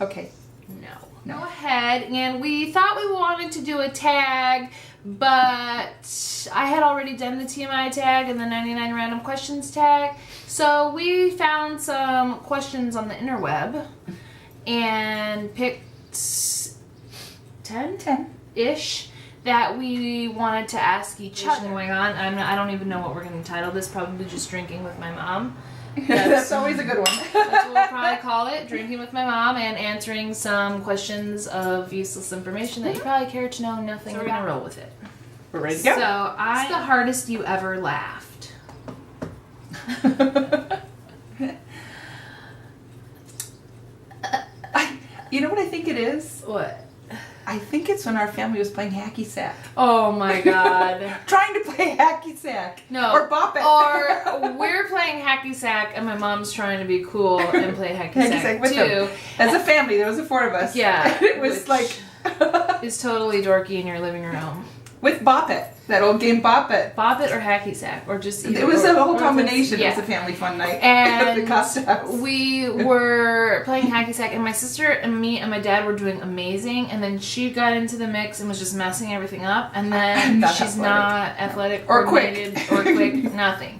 Okay. No. Go ahead. And we thought we wanted to do a tag, but I had already done the TMI tag and the 99 random questions tag. So we found some questions on the interweb and picked 10-ish that we wanted to ask each other. Going on, I don't even know what we're going to title this. Probably just drinking with my mom. That's always a good one. That's what we'll probably call it. Drinking with my mom and answering some questions of useless information that you probably care to know nothing. So we're going to roll with it. We're ready to go. So, what's the hardest you ever laughed? You know what I think it is? What? I think it's when our family was playing hacky sack. Oh my god. Trying to play hacky sack. No. Or bop it. Or we're playing hacky sack and my mom's trying to be cool and play hacky sack with too. Them. As a family, there was 4 of us. Yeah. It was like... It's totally dorky in your living room. With Bop It. That old game Bop It. Bop It or hacky sack. Or just either. It was a whole combination. Yeah. It was a family fun night. And at the Costa House. We were playing hacky sack and my sister and me and my dad were doing amazing, and then she got into the mix and was just messing everything up, and then she's not athletic or quick nothing.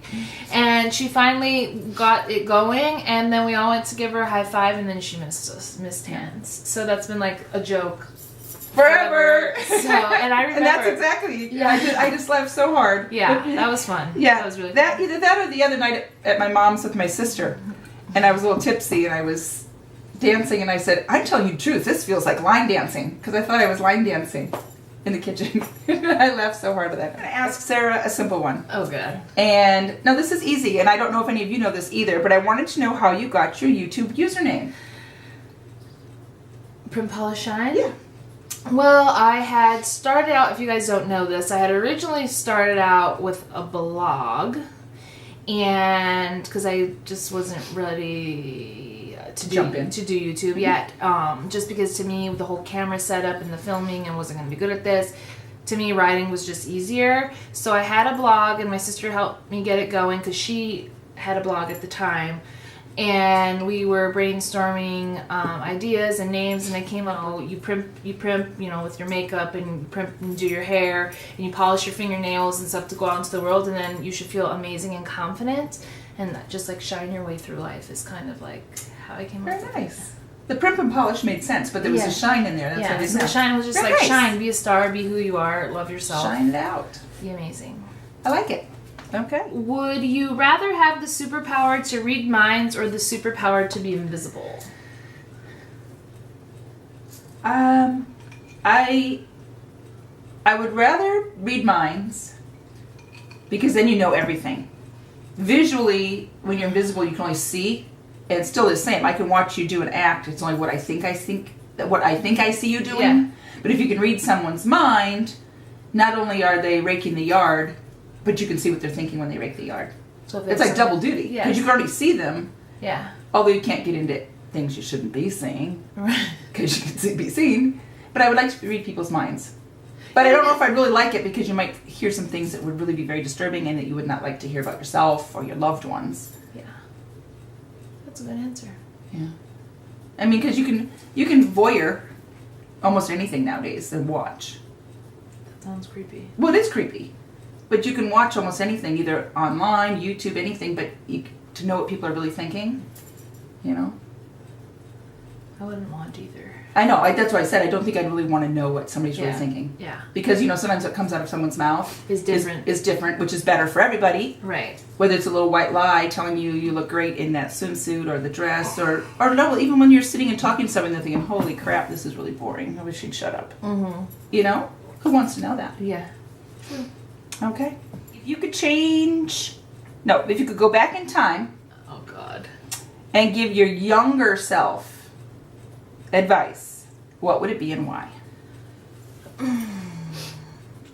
And she finally got it going, and then we all went to give her a high five, and then she missed hands. So that's been like a joke. Forever. So, and I remember. And that's exactly. Yeah. I just laughed so hard. Yeah, that was fun. Yeah, that was really fun. Either that or the other night at my mom's with my sister, and I was a little tipsy and I was dancing, and I said, "I'm telling you the truth. This feels like line dancing," because I thought I was line dancing in the kitchen. I laughed so hard at that. I'm gonna ask Sarah a simple one. Oh god. And no, this is easy, and I don't know if any of you know this either, but I wanted to know how you got your YouTube username. Prim Polish Shine? Yeah. Well, I had started out, if you guys don't know this, I had originally started out with a blog, and because I just wasn't ready to do YouTube yet, just because to me the whole camera setup and the filming and wasn't going to be good at this. To me, writing was just easier. So I had a blog, and my sister helped me get it going because she had a blog at the time. And we were brainstorming ideas and names, and I came up, you primp, you know, with your makeup, and you primp and do your hair, and you polish your fingernails and stuff to go out into the world, and then you should feel amazing and confident, and just like shine your way through life is kind of like how I came up with it. Very nice. The primp and polish made sense, but there was a shine in there. That's what so the shine was just very like nice. Shine, be a star, be who you are, love yourself. Shine it out. Be amazing. I like it. Okay. Would you rather have the superpower to read minds or the superpower to be invisible? I would rather read minds because then you know everything. Visually, when you're invisible, you can only see, and it's still the same. I can watch you do an act. It's only what I think I see you doing. Yeah. But if you can read someone's mind, not only are they raking the yard, but you can see what they're thinking when they rake the yard. So it's like double duty. Yeah. Because you can already see them. Yeah. Although you can't get into things you shouldn't be seeing. Right. Because you can be seen. But I would like to read people's minds. But I don't know if I'd really like it because you might hear some things that would really be very disturbing and that you would not like to hear about yourself or your loved ones. Yeah. That's a good answer. Yeah. I mean, because you can voyeur almost anything nowadays and watch. That sounds creepy. Well, it is creepy. But you can watch almost anything, either online, YouTube, anything, but to know what people are really thinking, you know? I wouldn't want either. I know, that's why I said I don't think I'd really want to know what somebody's really thinking. Yeah. Because, sometimes what comes out of someone's mouth is different. Is different, which is better for everybody. Right. Whether it's a little white lie telling you look great in that swimsuit or the dress, or no, even when you're sitting and talking to someone and thinking, holy crap, this is really boring. I wish she'd shut up. Mm-hmm. You know? Who wants to know that? Yeah. True. Okay. If you could go back in time. Oh, God. And give your younger self advice, what would it be and why?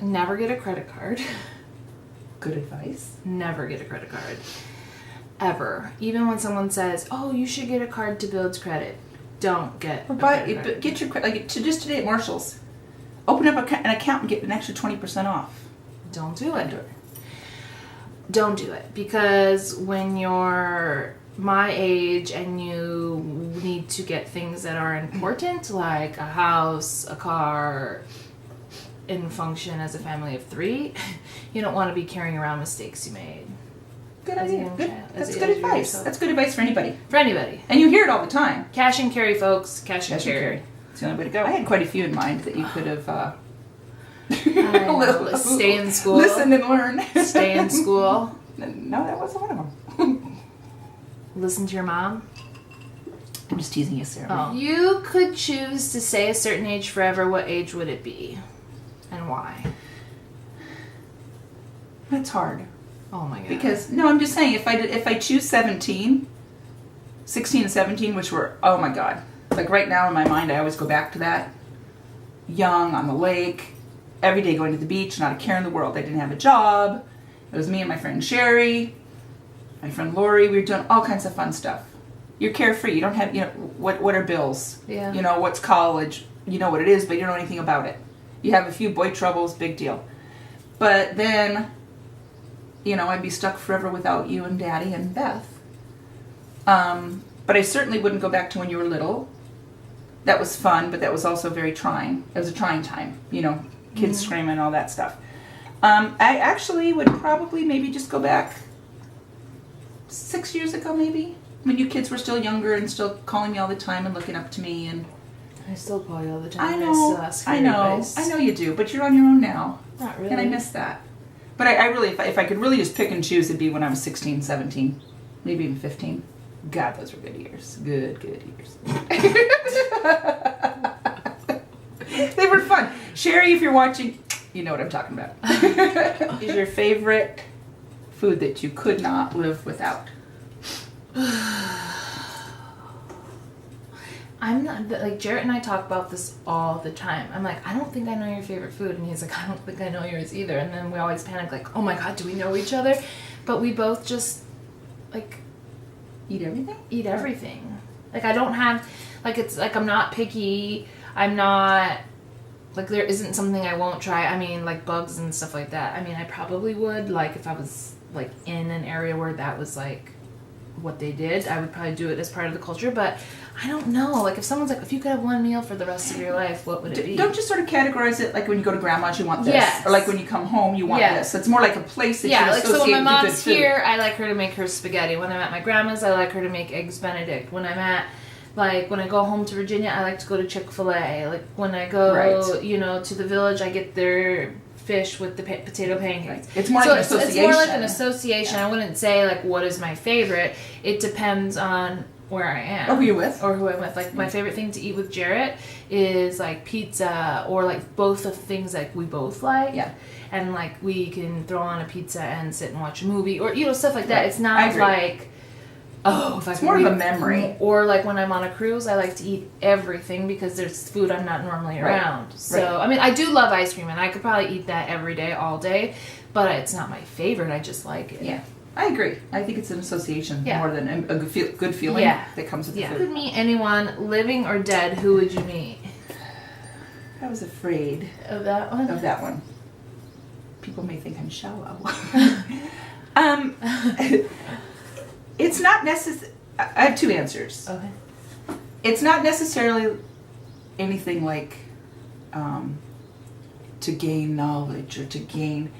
Never get a credit card. Good advice. Never get a credit card. Ever. Even when someone says, oh, you should get a card to build credit. Don't get a credit card. Get your credit, like just today at Marshall's. Open up an account and get an extra 20% off. Don't do it. Don't do it. Because when you're my age and you need to get things that are important, like a house, a car, and function as a family of 3, you don't want to be carrying around mistakes you made. Good As a idea. young Good. child, That's as a good young advice. child. That's good advice for anybody. For anybody. And you hear it all the time. Cash and carry, folks. Cash and carry. It's the only way to go. I had quite a few in mind that you could have I know. Stay in school. Listen and learn. Stay in school. No, that wasn't one of them. Listen to your mom. I'm just teasing you, Sarah. Oh. You could choose to say a certain age forever. What age would it be? And why? That's hard. Oh my god. Because, no, I'm just saying, if I choose 16 and 17, which were, oh my god. Like right now in my mind, I always go back to that. Young, on the lake, every day going to the beach, not a care in the world. I didn't have a job. It was me and my friend Sherry, my friend Lori. We were doing all kinds of fun stuff. You're carefree. You don't have, what are bills? Yeah. What's college? You know what it is, but you don't know anything about it. You have a few boy troubles, big deal. But then, I'd be stuck forever without you and Daddy and Beth. But I certainly wouldn't go back to when you were little. That was fun, but that was also very trying. It was a trying time, kids screaming, all that stuff. I actually would probably maybe just go back 6 years ago, maybe, when you kids were still younger and still calling me all the time and looking up to me. And I still call you all the time. I know, I know you do, but you're on your own now. Not really. And I miss that. But I really, if I could really just pick and choose, it'd be when I was 16, 17, maybe even 15. God, those were good years. Good years. They were fun. Sherry, if you're watching, you know what I'm talking about. Is your favorite food that you could not live without? I'm not, like, Jarrett and I talk about this all the time. I'm like, I don't think I know your favorite food. And he's like, I don't think I know yours either. And then we always panic, like, oh my God, do we know each other? But we both just, like, Eat everything? Eat everything. Like, I don't have, like, it's, like, I'm not picky. I'm not, like, there isn't something I won't try. I mean, like, bugs and stuff like that. I mean, I probably would, like, if I was, like, in an area where that was, like, what they did, I would probably do it as part of the culture. But I don't know. Like, if someone's like, if you could have one meal for the rest of your life, what would it be? Don't just sort of categorize it like when you go to grandma's, you want this. Yes. Or like when you come home, you want this. It's more like a place that you like, associate so when my with mom's good food. here, I like her to make her spaghetti. When I'm at my grandma's, I like her to make eggs Benedict. When I'm at, like, when I go home to Virginia, I like to go to Chick-fil-A. Like, when I go, to the village, I get their fish with the potato pancakes. It's more like an association. It's more like an association. Yeah. I wouldn't say, like, what is my favorite. It depends on where I am. Or who you're with. Or who I'm with. Like, my favorite thing to eat with Jarrett is, like, pizza or, like, both of things, like, we both like. Yeah. And, like, we can throw on a pizza and sit and watch a movie or, stuff like that. Right. It's not like, if it's more of a memory. Or, like, when I'm on a cruise, I like to eat everything because there's food I'm not normally around. So, I mean, I do love ice cream, and I could probably eat that every day, all day, but it's not my favorite. I just like it. Yeah. I agree. I think it's an association more than a good feeling that comes with the food. If you could meet anyone, living or dead, who would you meet? I was afraid of that one. People may think I'm shallow. It's not necessary. I have two answers. Okay. It's not necessarily anything like to gain knowledge or to gain.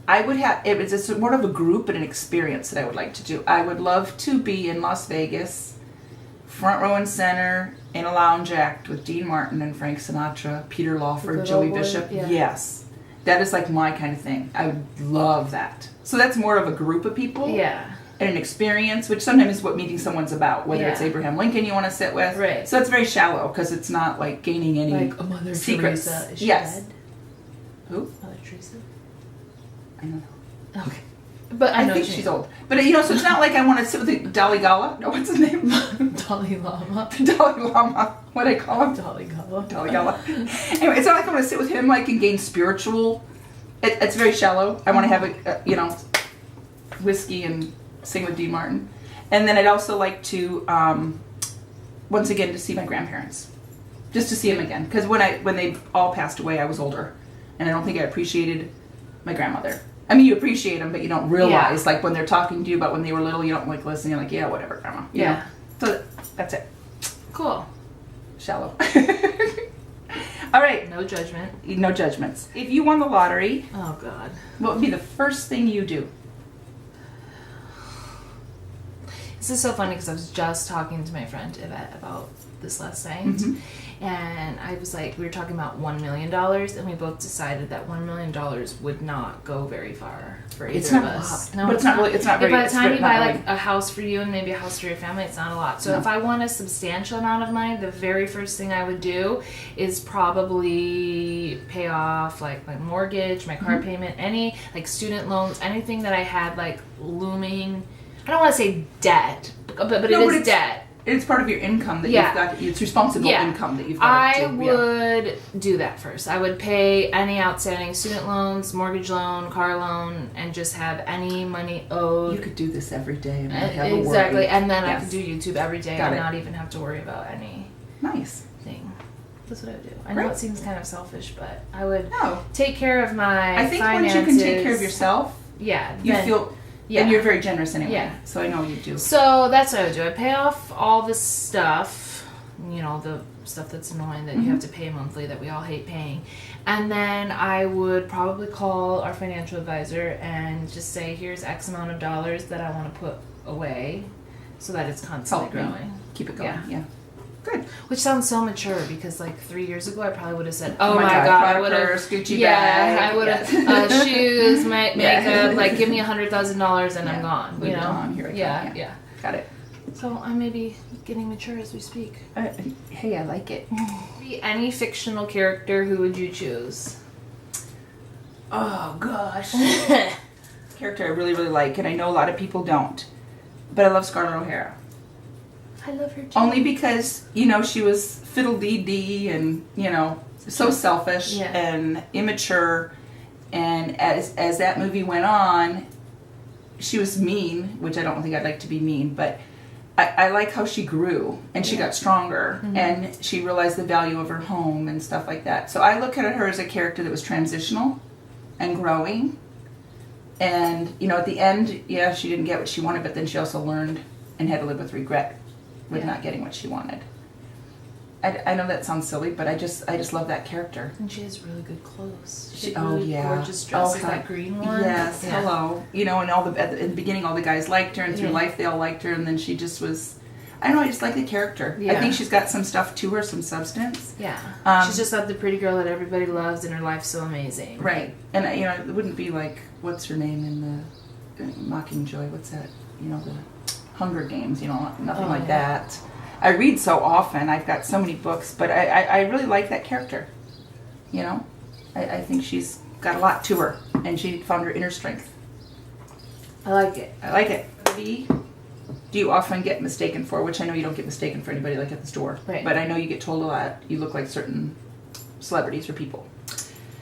I would have. It's more of a group and an experience that I would like to do. I would love to be in Las Vegas, front row and center, in a lounge act with Dean Martin and Frank Sinatra, Peter Lawford, Joey Bishop. Yeah. Yes, that is like my kind of thing. I would love that. So that's more of a group of people. Yeah. And an experience, which sometimes is what meeting someone's about, whether it's Abraham Lincoln you want to sit with. Right. So that's very shallow because it's not like gaining any Mother secrets. Teresa. Is she dead? Who? Mother Teresa. I don't know. Okay. But I think she's old. But so it's not like I want to sit with the Dalai Gala. No, what's his name? Dalai Lama. Dalai Lama. What do I call him? Dalai Gala. Dalai Gala. Anyway, it's not like I want to sit with him and gain spiritual. It's very shallow. I want to have whiskey and sing with Dean Martin. And then I'd also like to, once again, to see my grandparents. Just to see them again. Because when they all passed away, I was older. And I don't think I appreciated my grandmother I mean, you appreciate them, but you don't realize, like, when they're talking to you about when they were little, you don't, like, listen. You're like, yeah, whatever, Grandma. You know? So, that's it. Cool. Shallow. All right. No judgment. No judgments. If you won the lottery, Oh, God. what would be the first thing you do? This is so funny because I was just talking to my friend Yvette about this last night. Mm-hmm. And I was like, we were talking about $1 million, and we both decided that $1 million would not go very far for either of us. No, but it's not really. It's not very. By the time you buy really. like a house for you and maybe a house for your family, it's not a lot. So No. if I want a substantial amount of money, the very first thing I would do is probably pay off like my mortgage, my car payment, any like student loans, anything that I had like looming. I don't want to say debt, but it is debt. It's part of your income that you've got. It's responsible income that you've got. I would do that first. I would pay any outstanding student loans, mortgage loan, car loan, and just have any money owed. You could do this every day and not have a worry. Exactly, and then I could do YouTube every day Got and it. not even have to worry about any Nice thing. That's what I would do. I know it seems kind of selfish, but I would take care of my I think finances. once you can take care of yourself, you feel. Yeah. And you're very generous anyway. Yeah. So I know you do. So that's what I would do. I pay off all this stuff, you know, the stuff that's annoying that you have to pay monthly that we all hate paying. And then I would probably call our financial advisor and just say, here's X amount of dollars that I want to put away so that it's constantly growing. Keep it going. Yeah. Good. Which sounds so mature because like 3 years ago I probably would have said, "Oh my God, I would have Gucci bag. I would have shoes, makeup, like give me $100,000 and I'm gone." You know? Gone. Here I come. Yeah. Got it. So I may be getting mature as we speak. Hey, I like it. Be any fictional character, who would you choose? Oh gosh. Character I really, really like, and I know a lot of people don't, but I love Scarlett O'Hara. I love her too. Only because, you know, she was fiddle-dee-dee and, you know, so selfish and immature. And as that movie went on, she was mean, which I don't think I'd like to be mean, but I like how she grew and she got stronger and she realized the value of her home and stuff like that. So I look at her as a character that was transitional and growing. And, you know, at the end, she didn't get what she wanted, but then she also learned and had to live with regret with not getting what she wanted. I know that sounds silly, but I just love that character. And she has really good clothes. She gorgeous dresses, that green one. Yes, hello. You know, and at the beginning, all the guys liked her, and through life, they all liked her, and then she just was. I don't know. I just like the character. Yeah. I think she's got some stuff to her, some substance. Yeah. She's just not the pretty girl that everybody loves, and her life's so amazing. Right. And you know, it wouldn't be like what's her name in the Mockingjay? What's that? You know, the Hunger Games. You know, nothing like that. I read so often. I've got so many books, but I really like that character. You know, I think she's got a lot to her, and she found her inner strength. I like it. I like it. Do you often get mistaken for, which I know you don't get mistaken for anybody like at the store, right. But I know you get told a lot, you look like certain celebrities or people.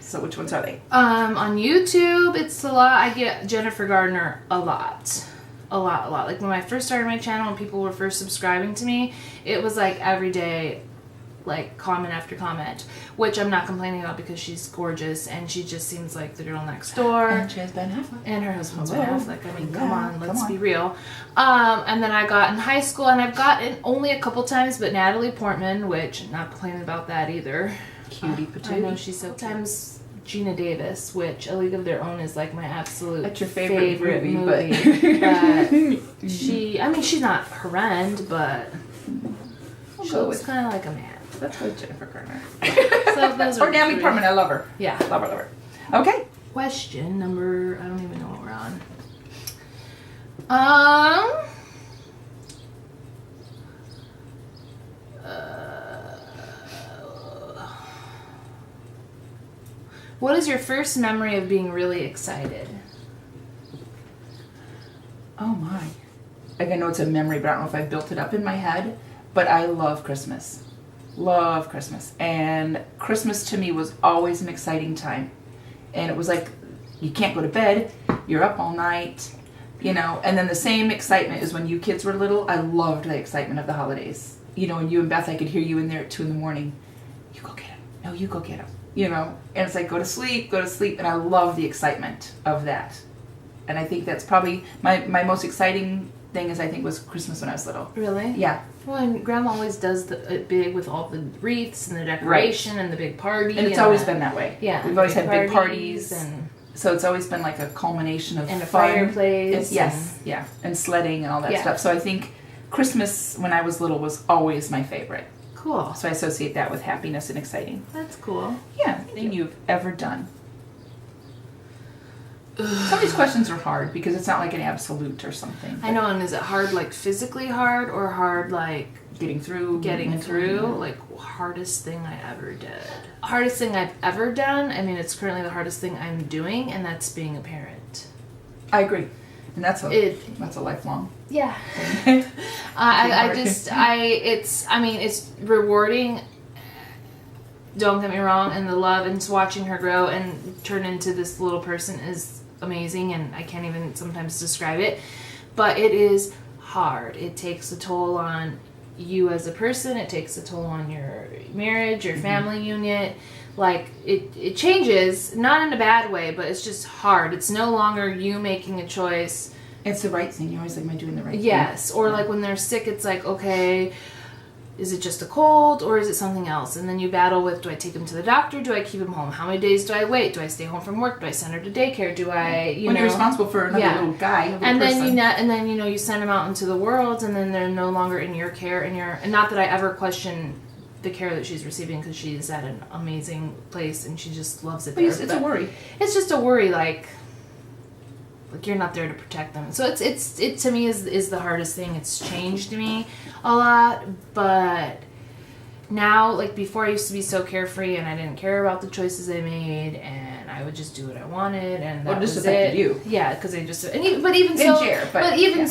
So which ones are they? On YouTube, it's a lot. I get Jennifer Gardner a lot. Like when I first started my channel and people were first subscribing to me, it was like every day, like comment after comment, which I'm not complaining about because she's gorgeous and she just seems like the girl next door. And she has Ben Affleck. And her husband's Ben Affleck. I mean, come on, let's be real. And then I got in high school, and I've gotten only a couple times, but Natalie Portman, which I'm not complaining about that either. Cutie patootie. I know she's so times. Gina Davis, which A League of Their Own is like my absolute That's your favorite movie. But she's not horrendous, but she looks kind of like a man. That's good, Jennifer Garner. So those are or Natalie Portman, I love her. Yeah. Love her. Okay. Question number, I don't even know what we're on. What is your first memory of being really excited? Oh my. Like I know it's a memory, but I don't know if I built it up in my head. But I love Christmas. Love Christmas. And Christmas to me was always an exciting time. And it was like, you can't go to bed. You're up all night. You know, and then the same excitement as when you kids were little. I loved the excitement of the holidays. You know, and you and Beth, I could hear you in there at 2 a.m. You go get him. no, you go get them, and it's like, go to sleep, and I love the excitement of that. And I think that's probably my most exciting thing was Christmas when I was little. Really? Yeah. Well, and Grandma always does it big with all the wreaths and the decoration and the big party. And it's always been that way. Yeah. We've always had big parties. And so it's always been like a culmination of and a fun. fireplace. And sledding and all that stuff. So I think Christmas when I was little was always my favorite. Cool. So I associate that with happiness and exciting. That's cool. Yeah. Thing you've ever done. Some of these questions are hard because it's not like an absolute or something. I know, and is it hard like physically hard or hard like getting through? Like hardest thing I ever did. Hardest thing I've ever done, I mean it's currently the hardest thing I'm doing, and that's being a parent. I agree. And that's a lifelong. Yeah. It's rewarding. Don't get me wrong, and the love and watching her grow and turn into this little person is amazing, and I can't even sometimes describe it, but it is hard. It takes a toll on you as a person. It takes a toll on your marriage, your family unit. Like it changes, not in a bad way, but it's just hard. It's no longer you making a choice. It's the right thing. You're always like, am I doing the right thing? Yes, or like when they're sick, it's like, okay, is it just a cold or is it something else? And then you battle with, do I take him to the doctor? Do I keep him home? How many days do I wait? Do I stay home from work? Do I send her to daycare? Do I, when you're responsible for another little guy, and then you send him out into the world, and then they're no longer in your care, and not that I ever question the care that she's receiving, because she's at an amazing place and she just loves it there. It's a worry. It's just a worry, like you're not there to protect them. So it to me is the hardest thing. It's changed me a lot, but now, like before, I used to be so carefree and I didn't care about the choices I made, and I would just do what I wanted, and that was affected it. You. Yeah, because I just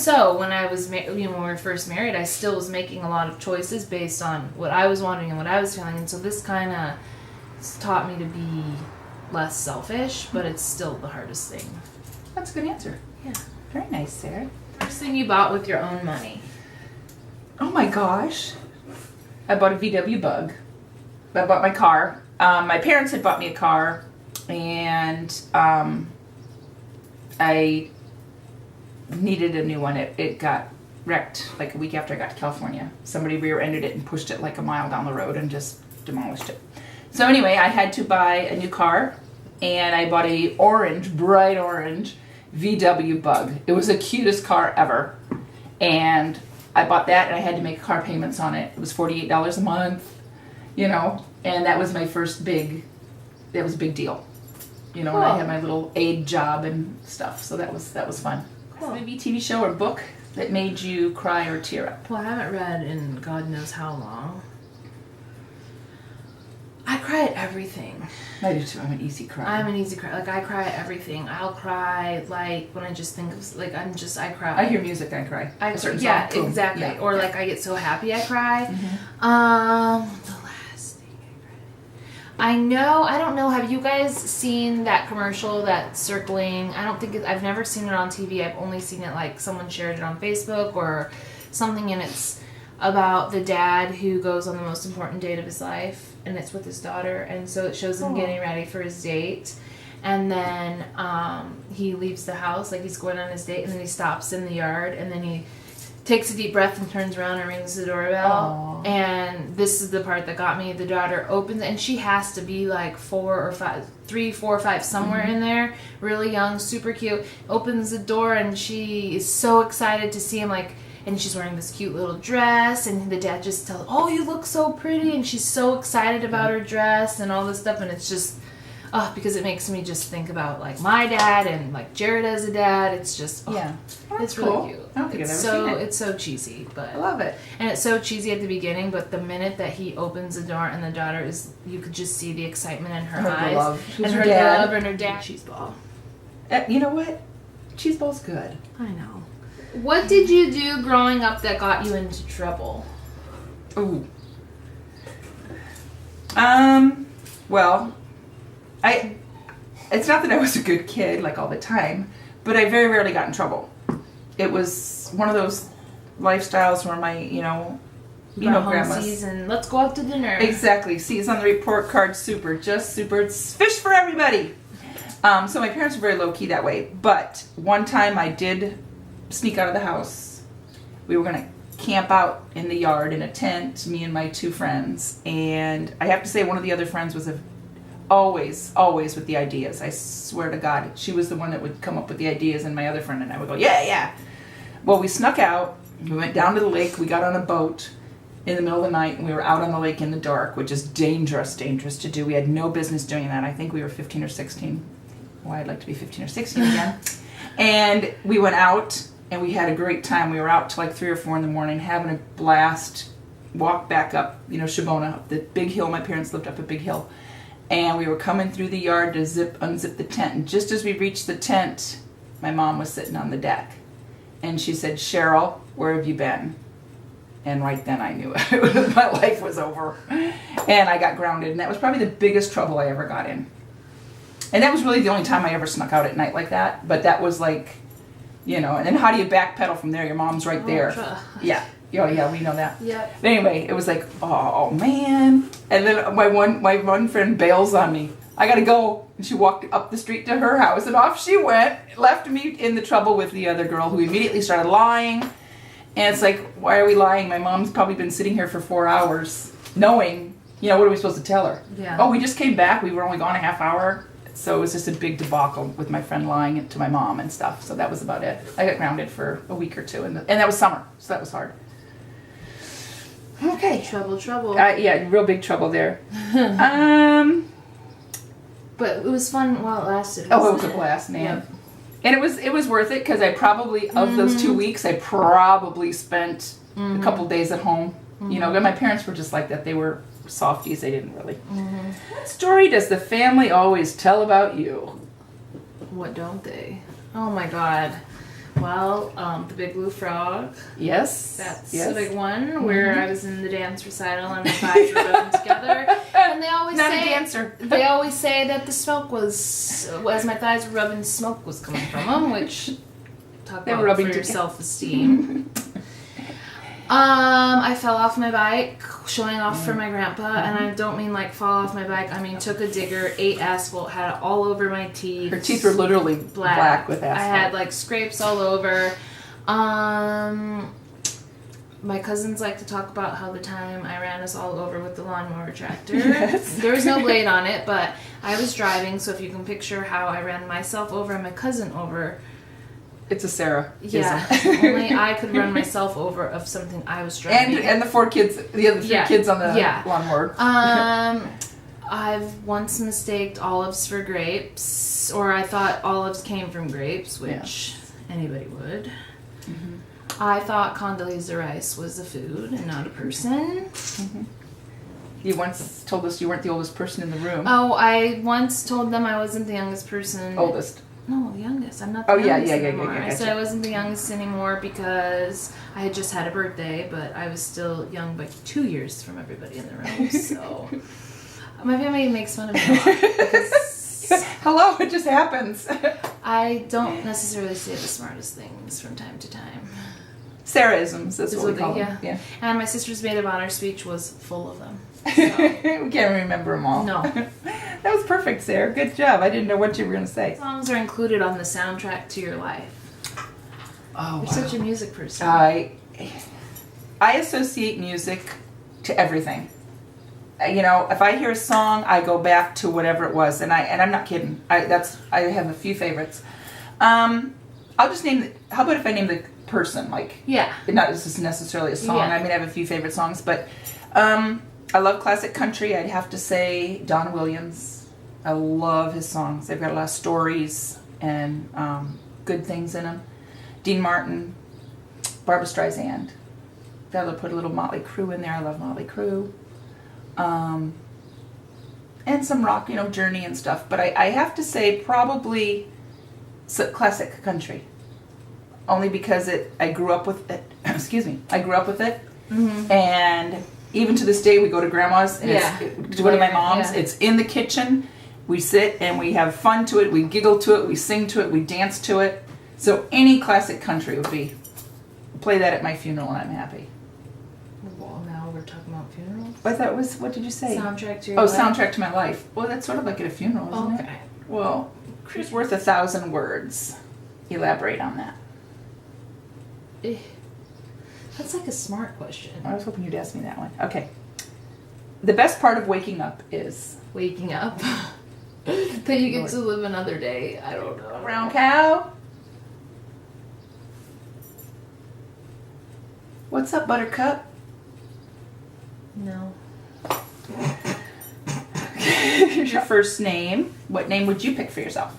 so when I was when we were first married, I still was making a lot of choices based on what I was wanting and what I was feeling, and so this kind of taught me to be less selfish, but it's still the hardest thing. That's a good answer. Yeah. Very nice, Sarah. First thing you bought with your own money? Oh my gosh. I bought a VW Bug. I bought my car. My parents had bought me a car, and I needed a new one. It got wrecked like a week after I got to California. Somebody rear-ended it and pushed it like a mile down the road and just demolished it. So anyway, I had to buy a new car, and I bought a bright orange VW Bug. It was the cutest car ever, and I bought that, and I had to make car payments on it. It was $48 a month, and that was my first big deal, cool. And I had my little aid job and stuff, so that was fun. Cool. Maybe TV show or book that made you cry or tear up? Well, I haven't read in God knows how long. I cry at everything. I do too. I'm an easy crier. I'm an easy crier. Like, I cry at everything. I'll cry, like, when I just think of, like, I cry. I hear music, I cry. A certain song, boom. Exactly. Yeah. Or, like, I get so happy, I cry. Mm-hmm. The last thing I cried. I don't know, have you guys seen that commercial that's circling? I've never seen it on TV. I've only seen it, like, someone shared it on Facebook or something, and it's about the dad who goes on the most important date of his life, and it's with his daughter, and so it shows him getting ready for his date, and then he leaves the house, like he's going on his date, and then he stops in the yard, and then he takes a deep breath and turns around and rings the doorbell. Aww. And this is the part that got me. The daughter opens, and she has to be like 4 or 5, somewhere in there, really young, super cute, opens the door, and she is so excited to see him, like, and she's wearing this cute little dress, and the dad just tells, oh, you look so pretty, and she's so excited about her dress and all this stuff, and it's just, because it makes me just think about, like, my dad and, like, Jared as a dad. It's just, it's cool. Really cute. I don't think I've ever seen it. It's so cheesy, but I love it. And it's so cheesy at the beginning, but the minute that he opens the door and the daughter is, you could just see the excitement in her eyes. Love. And her love and her dad. Cheeseball. You know what? Cheeseball's good. I know. What did you do growing up that got you into trouble? Ooh. Well, it's not that I was a good kid, like, all the time, but I very rarely got in trouble. It was one of those lifestyles where You know, home grandmas. season. Let's go out to dinner. Exactly. C's on the report card. Super. Just super. It's fish for everybody. So my parents were very low key that way. But one time I did sneak out of the house. We were going to camp out in the yard in a tent, me and my 2 friends. And I have to say, one of the other friends was always with the ideas. I swear to God. She was the one that would come up with the ideas, and my other friend and I would go, yeah. Well, we snuck out. We went down to the lake. We got on a boat in the middle of the night, and we were out on the lake in the dark, which is dangerous to do. We had no business doing that. I think we were 15 or 16. Well, I'd like to be 15 or 16 again. And we went out, and we had a great time. We were out till like 3 or 4 in the morning, having a blast. Walked back up, Shibona, up the big hill. My parents lived up a big hill. And we were coming through the yard to unzip the tent. And just as we reached the tent, my mom was sitting on the deck. And she said, "Cheryl, where have you been?" And right then I knew it. My life was over. And I got grounded. And that was probably the biggest trouble I ever got in. And that was really the only time I ever snuck out at night like that. But that was like, and then how do you backpedal from there? Your mom's right there. Yeah. Oh, yeah, we know that. Yeah. But anyway, it was like, oh, man. And then my one friend bails on me. I got to go. And she walked up the street to her house. And off she went. Left me in the trouble with the other girl, who immediately started lying. And it's like, why are we lying? My mom's probably been sitting here for 4 hours knowing, what are we supposed to tell her? Yeah. Oh, we just came back. We were only gone a half hour. So it was just a big debacle with my friend lying to my mom and stuff. So that was about it. I got grounded for a week or 2. And that was summer. So that was hard. Okay. Trouble. Yeah, real big trouble there. But it was fun while it lasted. Oh, it was a blast, man. Yep. And it was worth it, because I probably, of those 2 weeks, I probably spent a couple days at home. My parents were just like that. They were softies. They didn't really. What story does the family always tell about you? What don't they? Oh my God. Well, the Big Blue Frog. Yes. That's a big one, where I was in the dance recital and my thighs were rubbing together. And they always Not say, a dancer. They always say that the smoke was, as my thighs were rubbing, smoke was coming from them, which, talk They were about rubbing for your together. Self-esteem. I fell off my bike, showing off for my grandpa, and I don't mean like fall off my bike. I mean took a digger, ate asphalt, had it all over my teeth. Her teeth were literally black with asphalt. I had like scrapes all over. My cousins like to talk about how the time I ran us all over with the lawnmower tractor. Yes. There was no blade on it, but I was driving, so if you can picture how I ran myself over and my cousin over. It's a Sarah. Yeah, only I could run myself over of something I was driving. And the 4 kids, the other 3 kids on the lawnmower. I've once mistaked olives for grapes, or I thought olives came from grapes, which anybody would. Mm-hmm. I thought Condoleezza Rice was a food and not a person. Mm-hmm. You once told us you weren't the oldest person in the room. Oh, I once told them I wasn't the youngest person. Oldest. No, the youngest. I'm not the youngest anymore. Yeah. I said I wasn't the youngest anymore because I had just had a birthday, but I was still young by 2 years from everybody in the room. So my family makes fun of me a lot because hello, it just happens. I don't necessarily say the smartest things from time to time. Sarah-isms, that's what we call them. Yeah. And my sister's maid of honor speech was full of them. So. We can't remember them all. No. That was perfect, Sarah. Good job. I didn't know what you were going to say. Songs are included on the soundtrack to your life. Oh, You're such a music person. I associate music to everything. If I hear a song, I go back to whatever it was, and I'm not kidding. I have a few favorites. I'll just name. How about if I name the person? Not just necessarily a song. Yeah. I mean, I have a few favorite songs, but I love classic country. I'd have to say Don Williams. I love his songs. They've got a lot of stories and good things in them. Dean Martin, Barbra Streisand. Gotta put a little Motley Crue in there. I love Motley Crue. And some rock, Journey and stuff. But I have to say probably classic country. Only because I grew up with it. Excuse me. I grew up with it. Mm-hmm. And even to this day, we go to grandma's and to go to my mom's. Yeah. It's in the kitchen. We sit and we have fun to it. We giggle to it. We sing to it. We dance to it. So any classic country would be, play that at my funeral and I'm happy. Well, now I thought it was, what did you say? Soundtrack to your life. Soundtrack to my life. Well, that's sort of like at a funeral, isn't it? Okay. Well, she's worth 1,000 words. Elaborate on that. That's like a smart question. I was hoping you'd ask me that one. Okay. The best part of waking up is? Waking up. That you get to live another day. I don't know. Brown cow? What's up, Buttercup? No. Here's your first name. What name would you pick for yourself?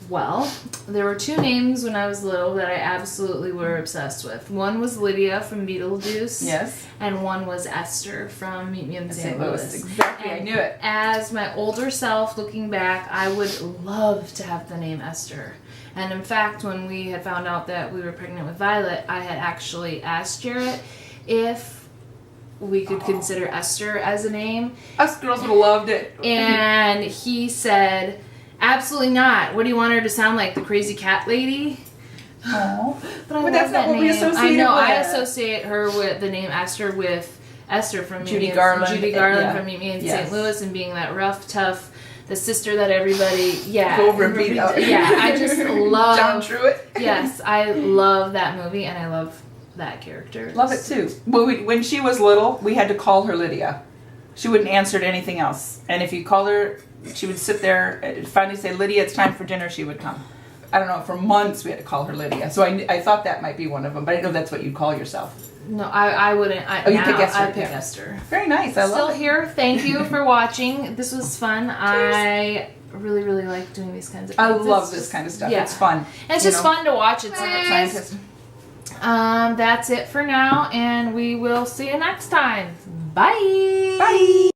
Well, there were two names when I was little that I absolutely were obsessed with. One was Lydia from Beetlejuice. Yes. And one was Esther from Meet Me in St. Louis. Exactly, And I knew it. As my older self, looking back, I would love to have the name Esther. And in fact, when we had found out that we were pregnant with Violet, I had actually asked Jarrett if we could consider Esther as a name. Us girls would have loved it. And he said, absolutely not. What do you want her to sound like? The crazy cat lady? Oh, But that's not what we associate I know. her with. I associate her with the name Esther with Esther from Judy Garland. Judy Garland Yeah. from Meet Me in Yes. St. Louis, and being that rough, tough, the sister that everybody, Go over and beat up. Yeah, I just love John Truitt. Yes, I love that movie, and I love that character. Love it too. Well, when she was little, we had to call her Lydia. She wouldn't answer to anything else, and if you call her, she would sit there and finally say, Lydia, it's time for dinner. She would come. I don't know, for months we had to call her Lydia. So I thought that might be one of them, but I know that's what you call yourself. No, I wouldn't. You pick Esther. I pick Yeah. Esther. Very nice. I Still love it. here. Thank you for watching. This was fun. I really, really like doing these kinds of I things. love It's this just- kind of stuff. yeah. It's fun. It's You just know, fun to watch. It's Scientist. That's it for now, and we will see you next time. Bye. Bye.